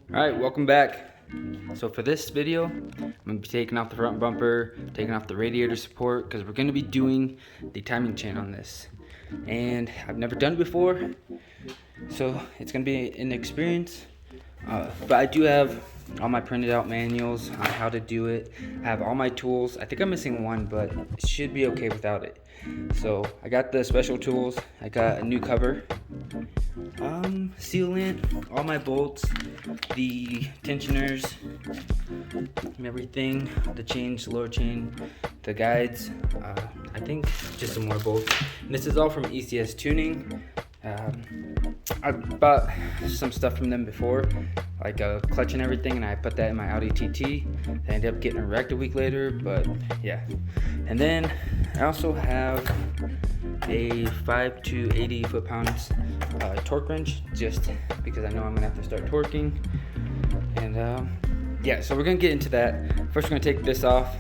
Alright, welcome back. So for this video, I'm going to be taking off the front bumper, taking off the radiator support, because we're going to be doing the timing chain on this. And I've never done it before, so it's going to be an experience. But I do have all my printed out manuals on how to do it. I have all my tools. I think I'm missing one, but it should be okay without it. So I got the special tools. I got a new cover, sealant, all my bolts, the tensioners, everything, the chains, lower chain, the guides, I think just some more bolts. And this is all from ECS Tuning. I bought some stuff from them before, like a clutch and everything, and I put that in my Audi TT. I ended up getting wrecked a week later, but yeah. And then I also have a 5 to 80 foot-pounds torque wrench, just because I know I'm gonna have to start torquing. And yeah, so we're gonna get into that. First, we're gonna take this off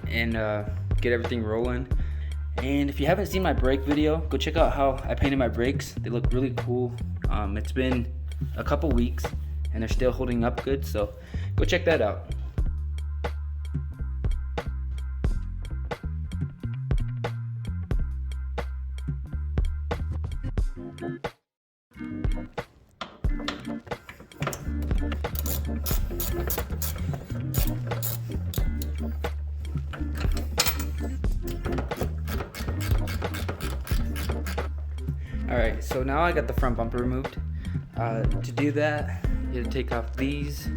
and get everything rolling. And if you haven't seen my brake video, go check out how I painted my brakes. They look really cool. It's been a couple weeks and they're still holding up good, so go check that out. Alright, so now I got the front bumper removed. To do that, you have to take off these.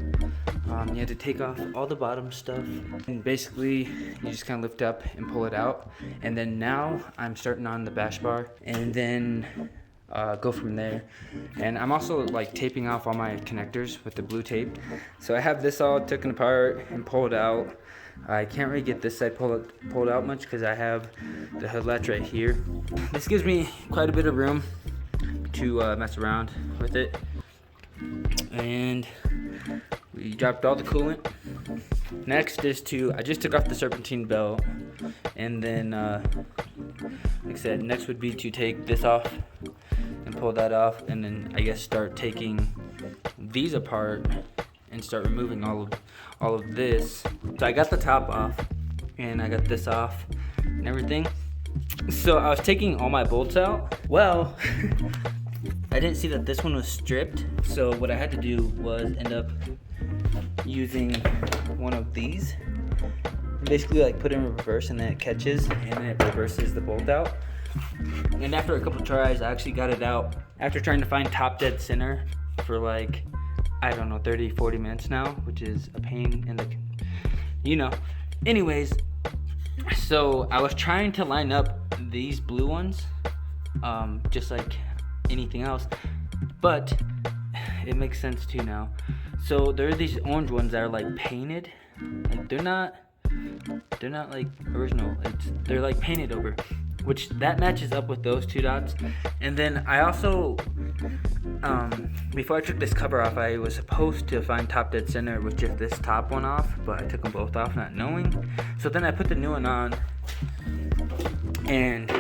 You have to take off all the bottom stuff. And basically, you just kind of lift up and pull it out. And then now, I'm starting on the bash bar. And then go from there. And I'm also like taping off all my connectors with the blue tape. So I have this all taken apart and pulled out. I can't really get this side pulled out much because I have the hood latch right here. This gives me quite a bit of room to mess around with it. And we dropped all the coolant. Next is I just took off the serpentine belt, and then like I said, next would be to take this off and pull that off, and then I guess start taking these apart and start removing all of this. So I got the top off and I got this off and everything. So I was taking all my bolts out. Well, I didn't see that this one was stripped. So what I had to do was end up using one of these. Basically like put it in reverse, and then it catches and then it reverses the bolt out. And after a couple tries, I actually got it out. After trying to find top dead center for like, I don't know, 30-40 minutes now, which is a pain in the, anyways. So I was trying to line up these blue ones, just like anything else, but it makes sense too now. So there are these orange ones that are like painted, like they're not like original, they're like painted over, which that matches up with those two dots. And then I also, before I took this cover off, I was supposed to find top dead center with just this top one off, but I took them both off not knowing. So then I put the new one on, and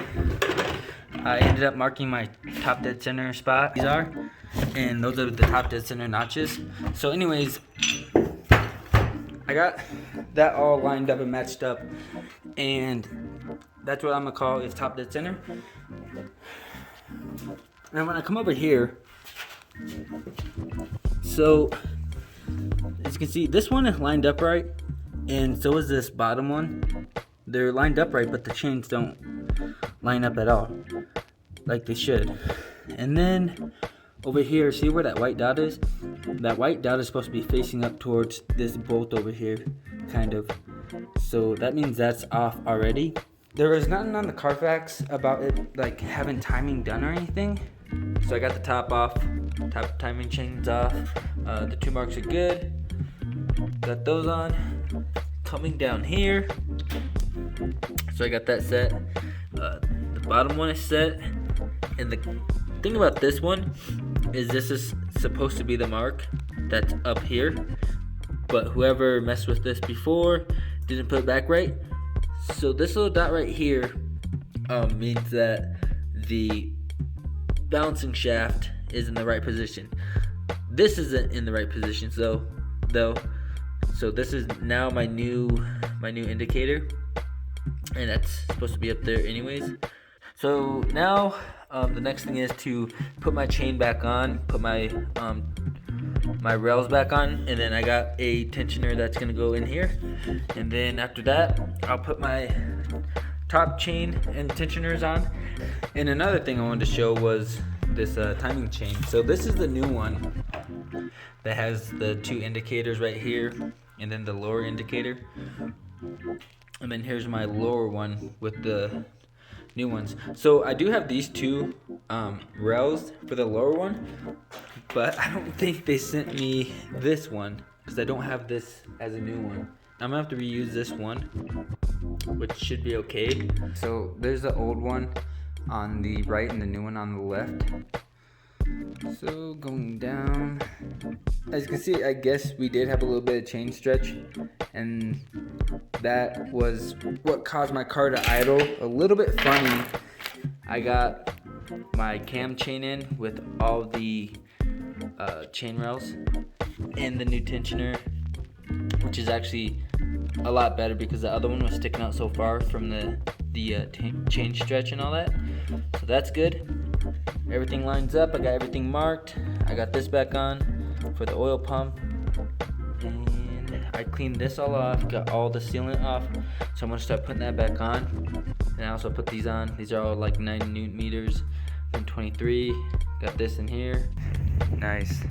I ended up marking my top dead center spot. These are, and those are the top dead center notches. So anyways, I got that all lined up and matched up, and that's what I'm gonna call is top dead center. And when I come over here, so as you can see, this one is lined up right, and so is this bottom one. They're lined up right, but the chains don't line up at all like they should. And then over here, see where that white dot is? That white dot is supposed to be facing up towards this bolt over here, kind of. So that means that's off already. There was nothing on the Carfax about it like having timing done or anything. So I got the top off, top timing chains off. The two marks are good. Got those on. Coming down here. So I got that set. The bottom one is set. And the thing about this one is this is supposed to be the mark that's up here. But whoever messed with this before didn't put it back right. So this little dot right here means that the balancing shaft is in the right position. This isn't in the right position though. So this is now my new indicator, and that's supposed to be up there anyways. So now the next thing is to put my chain back on, put my rails back on, and then I got a tensioner that's gonna go in here, and then after that I'll put my top chain and tensioners on. And another thing I wanted to show was this timing chain. So this is the new one that has the 2 indicators right here, and then the lower indicator, and then here's my lower one with the new ones. So I do have these 2 rails for the lower one, but I don't think they sent me this one because I don't have this as a new one. I'm gonna have to reuse this one, which should be okay. So there's the old one on the right and the new one on the left. So going down, as you can see, I guess we did have a little bit of chain stretch, and that was what caused my car to idle a little bit funny. I got my cam chain in with all the chain rails and the new tensioner, which is actually a lot better because the other one was sticking out so far from the chain stretch and all that. So that's good. Everything lines up. I got everything marked. I got this back on for the oil pump, and I cleaned this all off, got all the sealant off, so I'm gonna start putting that back on. And I also put these on. These are all like 9 newton meters and 23. Got this in here. Nice.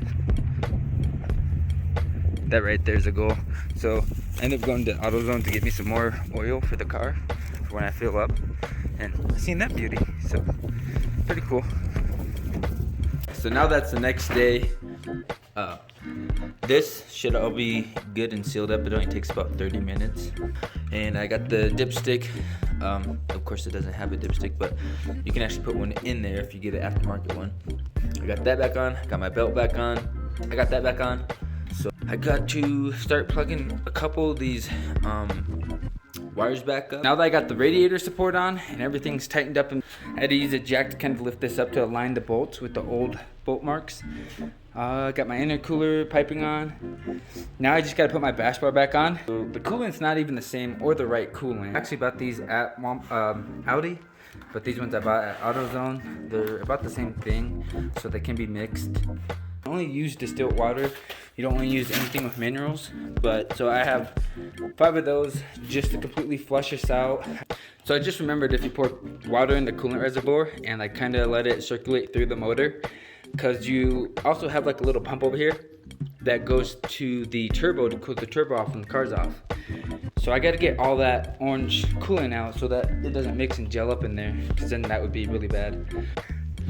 That right there's a goal. So I ended up going to AutoZone to get me some more oil for the car for when I fill up, and I seen that beauty. So pretty cool. So now that's the next day. This should all be good and sealed up. It only takes about 30 minutes. And I got the dipstick. Of course it doesn't have a dipstick, but you can actually put one in there if you get an aftermarket one. I got that back on. Got my belt back on. I got that back on. So I got to start plugging a couple of these wires back up. Now that I got the radiator support on and everything's tightened up, and I had to use a jack to kind of lift this up to align the bolts with the old bolt marks. Got my intercooler piping on. Now I just got to put my bash bar back on. So the coolant's not even the same or the right coolant. I actually bought these at Audi, but these ones I bought at AutoZone. They're about the same thing, so they can be mixed. I only use distilled water. You don't want to use anything with minerals, but so I have 5 of those just to completely flush this out. So I just remembered, if you pour water in the coolant reservoir and like kind of let it circulate through the motor, because you also have like a little pump over here that goes to the turbo to cool the turbo off when the car's off. So I got to get all that orange coolant out so that it doesn't mix and gel up in there, because then that would be really bad.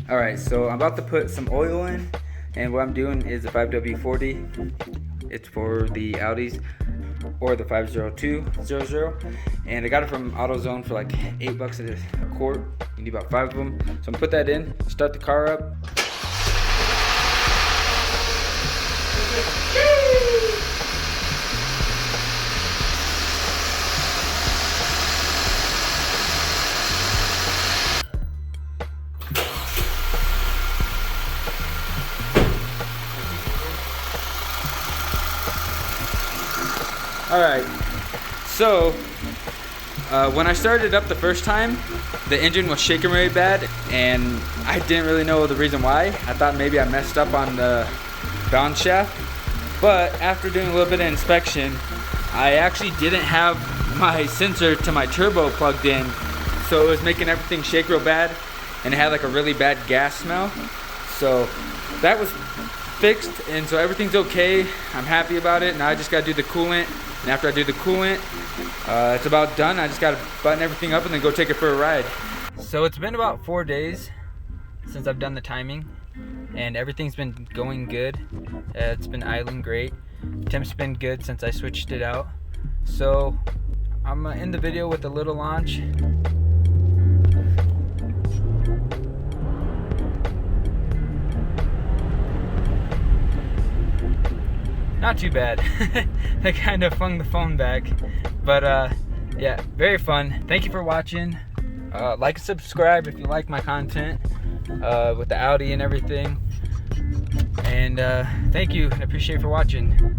All right, so I'm about to put some oil in. And what I'm doing is the 5W40. It's for the Audis, or the 50200. And I got it from AutoZone for like $8 a quart. You need about 5 of them. So I'm gonna put that in, start the car up. Alright, so when I started up the first time, the engine was shaking really bad, and I didn't really know the reason why. I thought maybe I messed up on the bound shaft, but after doing a little bit of inspection, I actually didn't have my sensor to my turbo plugged in, so it was making everything shake real bad, and it had like a really bad gas smell. So that was fixed, and so everything's okay. I'm happy about it. Now I just gotta do the coolant. And after I do the coolant, it's about done. I just gotta button everything up and then go take it for a ride. So it's been about 4 days since I've done the timing, and everything's been going good. It's been idling great. Temp's been good since I switched it out. So I'm gonna end the video with a little launch. Not too bad. I kind of flung the phone back, but yeah, very fun. Thank you for watching. Like and subscribe if you like my content with the Audi and everything. And And thank you. I appreciate for watching.